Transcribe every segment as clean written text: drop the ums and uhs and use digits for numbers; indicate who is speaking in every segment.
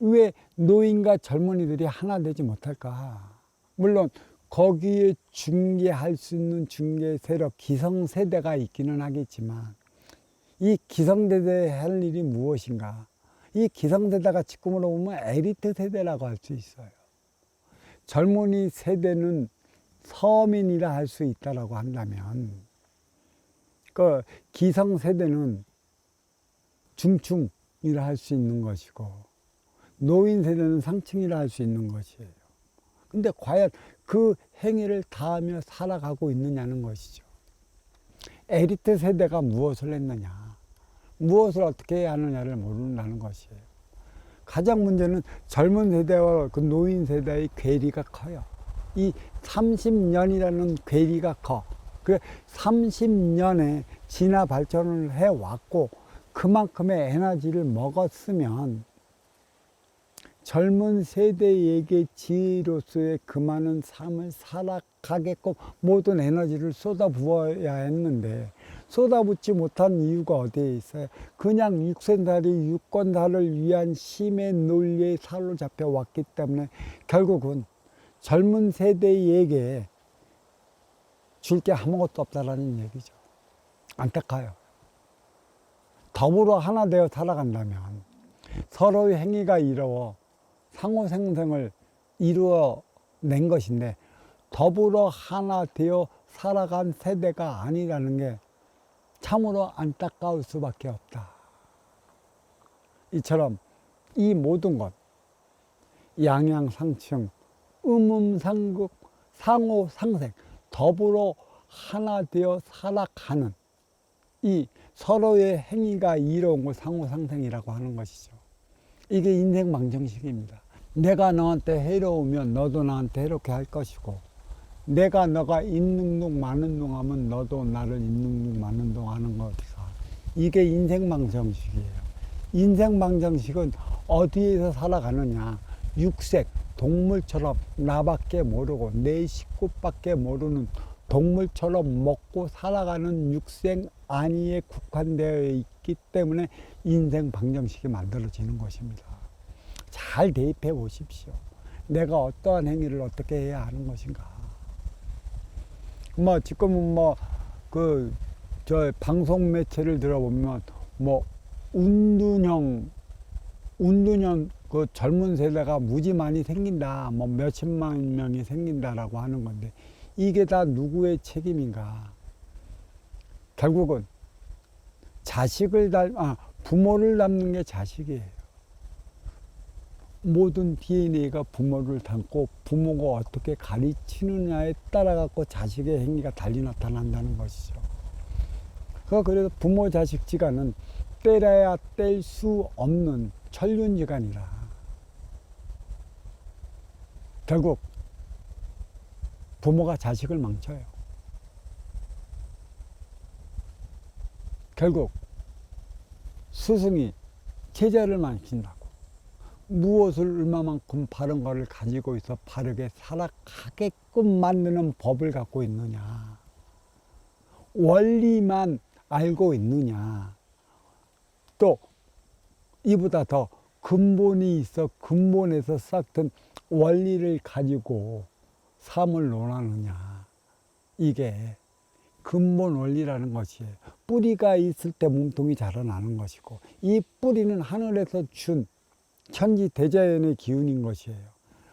Speaker 1: 왜 노인과 젊은이들이 하나 되지 못할까? 물론 거기에 중개할 수 있는 중개 세력, 기성세대가 있기는 하겠지만 이 기성세대에 할 일이 무엇인가? 이 기성세대가 지금으로 보면 엘리트 세대라고 할 수 있어요. 젊은이 세대는 서민이라 할 수 있다라고 한다면 그 기성세대는 중층이라 할 수 있는 것이고 노인 세대는 상층이라 할 수 있는 것이에요. 근데 과연 그 행위를 다하며 살아가고 있느냐는 것이죠. 엘리트 세대가 무엇을 했느냐, 무엇을 어떻게 해야 하느냐를 모른다는 것이에요. 가장 문제는 젊은 세대와 그 노인 세대의 괴리가 커요. 이 30년이라는 괴리가 커. 그 30년에 진화 발전을 해왔고 그만큼의 에너지를 먹었으면 젊은 세대에게 지혜로서의 그 많은 삶을 살아가게끔 모든 에너지를 쏟아부어야 했는데 쏟아붓지 못한 이유가 어디에 있어요? 그냥 육생살이 유권살을 위한 힘의 논리에 사로잡혀 왔기 때문에 결국은 젊은 세대에게 줄 게 아무것도 없다라는 얘기죠. 안타까워요. 더불어 하나 되어 살아간다면 서로의 행위가 이루어 상호 생생을 이루어낸 것인데 더불어 하나 되어 살아간 세대가 아니라는 게 참으로 안타까울 수밖에 없다. 이처럼 이 모든 것, 양양상층, 음음상극, 상호상생, 더불어 하나 되어 살아가는 이 서로의 행위가 이뤄온 걸 상호상생이라고 하는 것이죠. 이게 인생 방정식입니다. 내가 너한테 해로우면 너도 나한테 해롭게 할 것이고 내가 너가 있는 둥 마는 둥 하면 너도 나를 있는 둥 마는 둥 하는 것이다. 이게 인생 방정식이에요. 인생 방정식은 어디에서 살아가느냐. 육색, 동물처럼 나밖에 모르고 내 식구밖에 모르는 동물처럼 먹고 살아가는 육생 안위에 국한되어 있기 때문에 인생 방정식이 만들어지는 것입니다. 잘 대입해 보십시오. 내가 어떠한 행위를 어떻게 해야 하는 것인가. 지금은 저 방송 매체를 들어보면 운둔형 그 젊은 세대가 무지 많이 생긴다. 몇십만 명이 생긴다라고 하는 건데 이게 다 누구의 책임인가? 결국은 부모를 닮는 게 자식이에요. 모든 DNA가 부모를 닮고 부모가 어떻게 가르치느냐에 따라 갖고 자식의 행위가 달리 나타난다는 것이죠. 그래서 부모 자식 지간은 때려야 뗄 수 없는 천륜지간이라 결국 부모가 자식을 망쳐요. 결국 스승이 제자를 망친다고. 무엇을 얼마만큼 바른 것을 가지고 있어 바르게 살아가게끔 만드는 법을 갖고 있느냐. 원리만 알고 있느냐. 또 이보다 더 근본이 있어 근본에서 싹튼 원리를 가지고 삶을 논하느냐. 이게 근본 원리라는 것이에요. 뿌리가 있을 때 몸통이 자라나는 것이고 이 뿌리는 하늘에서 준 천지대자연의 기운인 것이에요.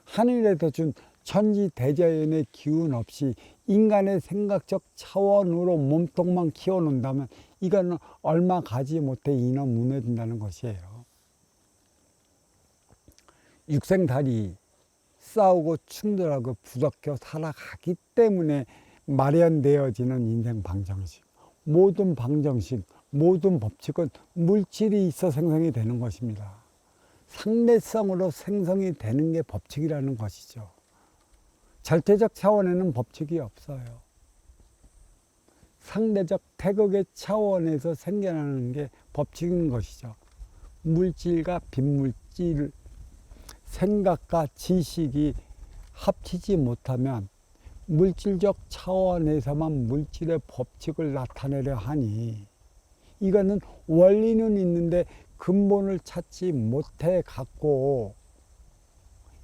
Speaker 1: 하늘에서 준 천지대자연의 기운 없이 인간의 생각적 차원으로 몸통만 키워놓는다면 이거는 얼마 가지 못해 인원 무너진다는 것이에요. 육생달이 싸우고 충돌하고 부닥겨 살아가기 때문에 마련되어지는 인생 방정식. 모든 방정식, 모든 법칙은 물질이 있어 생성이 되는 것입니다. 상대성으로 생성이 되는 게 법칙이라는 것이죠. 절대적 차원에는 법칙이 없어요. 상대적 태극의 차원에서 생겨나는 게 법칙인 것이죠. 물질과 빈물질, 생각과 지식이 합치지 못하면 물질적 차원에서만 물질의 법칙을 나타내려 하니 이거는 원리는 있는데 근본을 찾지 못해 갖고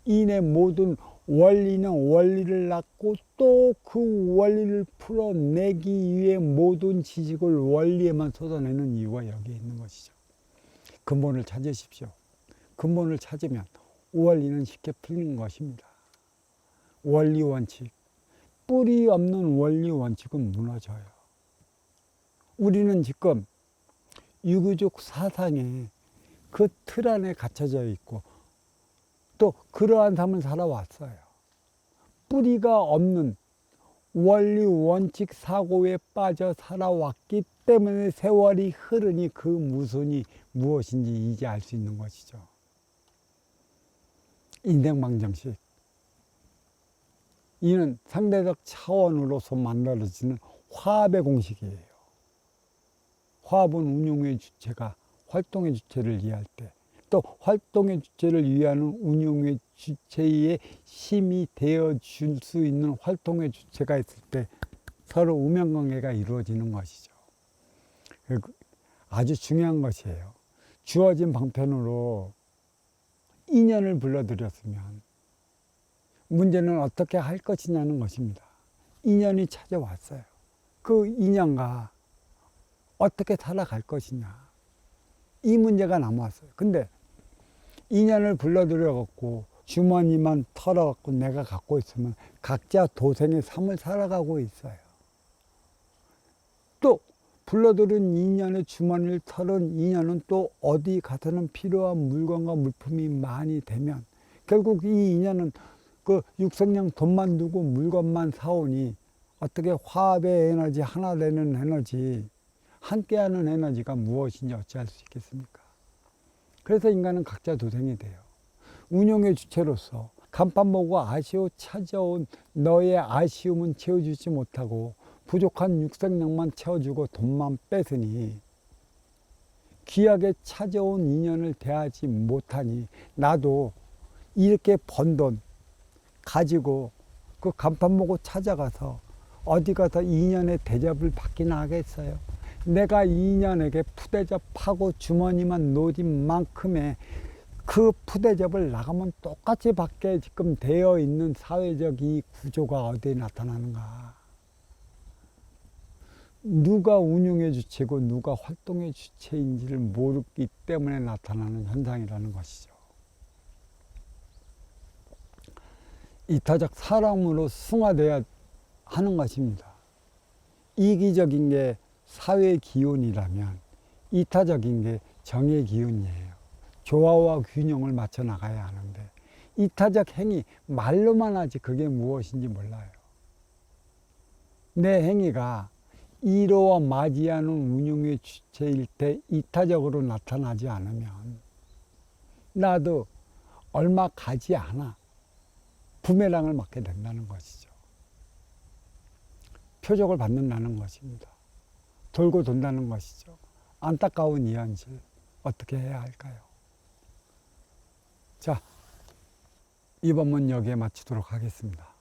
Speaker 1: 인의 모든 원리는 원리를 낳고 또 그 원리를 풀어내기 위해 모든 지식을 원리에만 쏟아내는 이유가 여기에 있는 것이죠. 근본을 찾으십시오. 근본을 찾으면 원리는 쉽게 풀리는 것입니다. 원리 원칙, 뿌리 없는 원리 원칙은 무너져요. 우리는 지금 유교적 사상의 그 틀 안에 갇혀져 있고 또 그러한 삶을 살아왔어요. 뿌리가 없는 원리 원칙 사고에 빠져 살아왔기 때문에 세월이 흐르니 그 무선이 무엇인지 이제 알 수 있는 것이죠. 인생방정식. 이는 상대적 차원으로서 만들어지는 화합의 공식이에요. 화합은 운용의 주체가 활동의 주체를 이해할 때, 또 활동의 주체를 이해하는 운용의 주체에 힘이 되어 줄 수 있는 활동의 주체가 있을 때 서로 우명관계가 이루어지는 것이죠. 아주 중요한 것이에요. 주어진 방편으로 인연을 불러들였으면 문제는 어떻게 할 것이냐는 것입니다. 인연이 찾아왔어요. 그 인연과 어떻게 살아갈 것이냐. 이 문제가 남았어요. 근데 인연을 불러들여갖고 주머니만 털어갖고 내가 갖고 있으면 각자 도생의 삶을 살아가고 있어요. 또 불러들인 인연의 주머니를 털은 인연은 또 어디 가서는 필요한 물건과 물품이 많이 되면 결국 이 인연은 그 육성량 돈만 두고 물건만 사오니 어떻게 화합의 에너지, 하나 되는 에너지, 함께하는 에너지가 무엇인지 어찌할 수 있겠습니까? 그래서 인간은 각자 도생이 돼요. 운용의 주체로서 간판 보고 아쉬워 찾아온 너의 아쉬움은 채워주지 못하고 부족한 육성량만 채워주고 돈만 뺏으니 귀하게 찾아온 인연을 대하지 못하니 나도 이렇게 번 돈 가지고 그 간판 보고 찾아가서 어디 가서 인연의 대접을 받기나 하겠어요? 내가 인연에게 푸대접하고 주머니만 놓은 만큼의 그 푸대접을 나가면 똑같이 받게 지금 되어 있는 사회적 이 구조가 어디에 나타나는가? 누가 운용의 주체고 누가 활동의 주체인지를 모르기 때문에 나타나는 현상이라는 것이죠. 이타적 사람으로 승화되어야 하는 것입니다. 이기적인 게 사회 기운이라면 이타적인 게 정의 기운이에요. 조화와 균형을 맞춰 나가야 하는데 이타적 행위 말로만 하지 그게 무엇인지 몰라요. 내 행위가 이로와 맞이하는 운용의 주체일 때 이타적으로 나타나지 않으면 나도 얼마 가지 않아 부메랑을 맞게 된다는 것이죠. 표적을 받는다는 것입니다. 돌고 돈다는 것이죠. 안타까운 이 현실 어떻게 해야 할까요? 자, 이번 문 여기에 마치도록 하겠습니다.